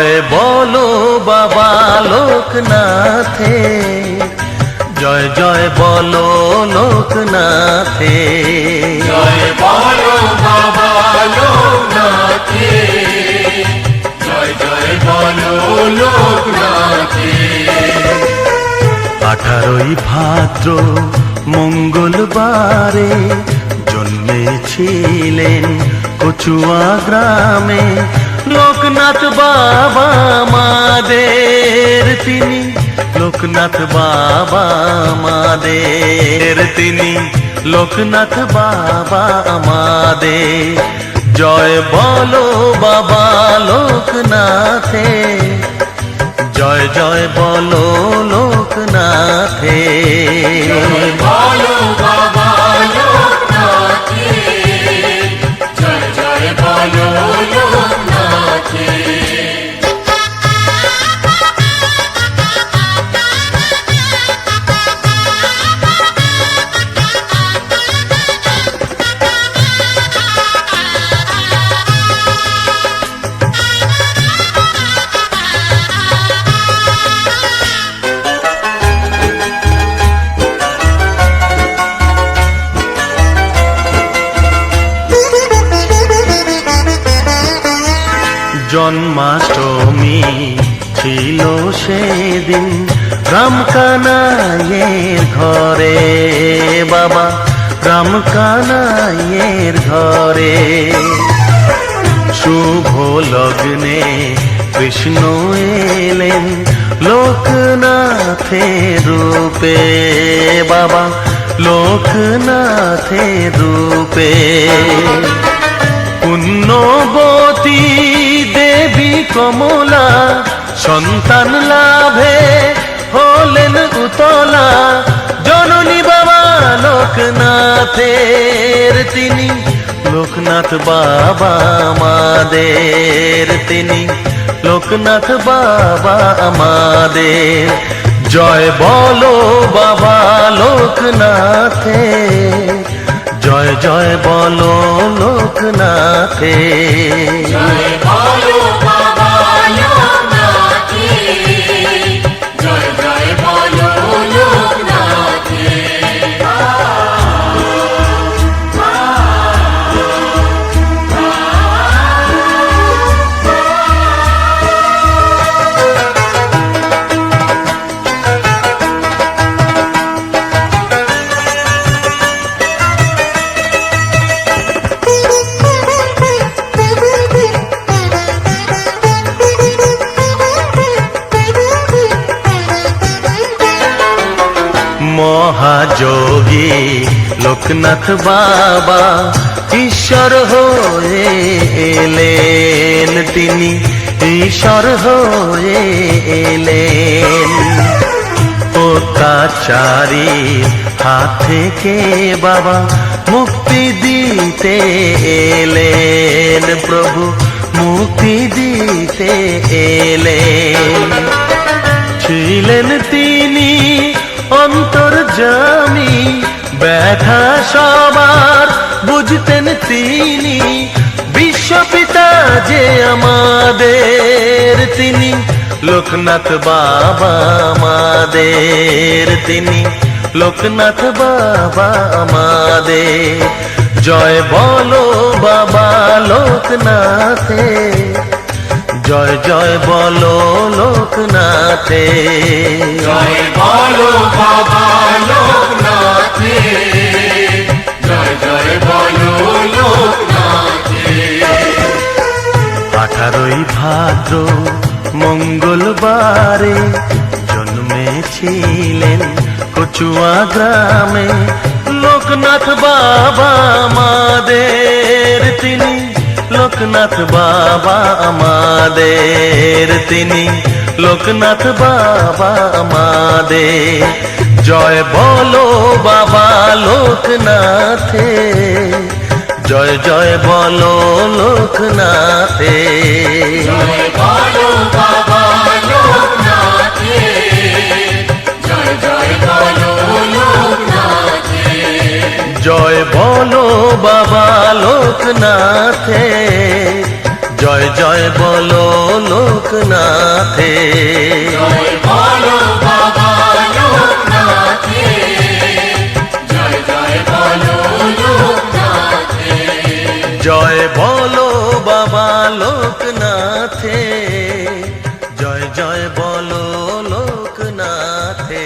জয় বলো বাবা লোকনাথে, জয় জয় বলো লোকনাথে, জয় বলো বাবা লোকনাথে, জয় জয় বলো লোকনাথে। 18ই ভাদ্র মঙ্গলবারে জন্মেছিলেন কচুয়া গ্রামে লোকনাথ বাবা আমাদের তিনি, লোকনাথ বাবা আমাদের তিনি, লোকনাথ বাবা আমাদের। জয় বলো বাবা লোকনাথে, জয় জয় বলো লোকনাথে, জয় বলো বাবা লোকনাথে, জয় জয় বলো লোকনাথে। জন্মাষ্টমী ছিল সেদিন রামকানাইয়ের ঘরে, বাবা রামকানাইয়ের ঘরে। শুভ লগ্নে কৃষ্ণ এলেন লোকনাথের রূপে, বাবা লোকনাথের রূপে। পুণ্যবতী দেবী কমলা সন্তান লাভে হলেন উতলা, জননী বাবা লোকনাথের তিনি, লোকনাথ বাবা আমাদের তিনি, লোকনাথ বাবা আমাদের। জয় বলো বাবা লোকনাথে, জয় জয় বলো লোকনাথে, জয় বলো বাবা লোকনাথে, জয় জয় বলো লোকনাথে। মহাযোগী লোকনাথ বাবা ঈশ্বর হয়ে এলেন তিনি, ঈশ্বর হয়ে এলেন। অত্যাচারী হাত থেকে বাবা মুক্তি দিতে এলেন, প্রভু মুক্তি দিতে এলেন। ছিলেন তিনি অন্তর্যামী, ব্যথা সবার বুঝতেন তিনি, বিশ্বপিতা যে আমাদের তিনি, লোকনাথ বাবা আমাদের তিনি, লোকনাথ বাবা আমাদের। জয় বলো বাবা লোকনাথে, জয় জয় বলো লোকনাথে, জয় বলো বাবা লোকনাথে, জয় জয় বলো লোকনাথে। 18ই ভাদ্র মঙ্গলবারে জন্মেছিলেন কচুয়া গ্রামে লোকনাথ বাবা আমাদের তিনি, লোকনাথ বাবা আমাদের তিনি, লোকনাথ বাবা আমাদের। জয় বলো বাবা লোকনাথে, জয় জয় বলো লোকনাথে, জয় বলো বাবা লোকনাথে, জয় জয় বলো লোকনাথে। জয় বলো বাবা লোকনাথে, জয় জয় বলো লোকনাথে জয় বলো বাবা লোকনাথে জয় জয় বলো লোকনাথে জয় বলো বাবা লোকনাথে জয় জয় বলো লোকনাথে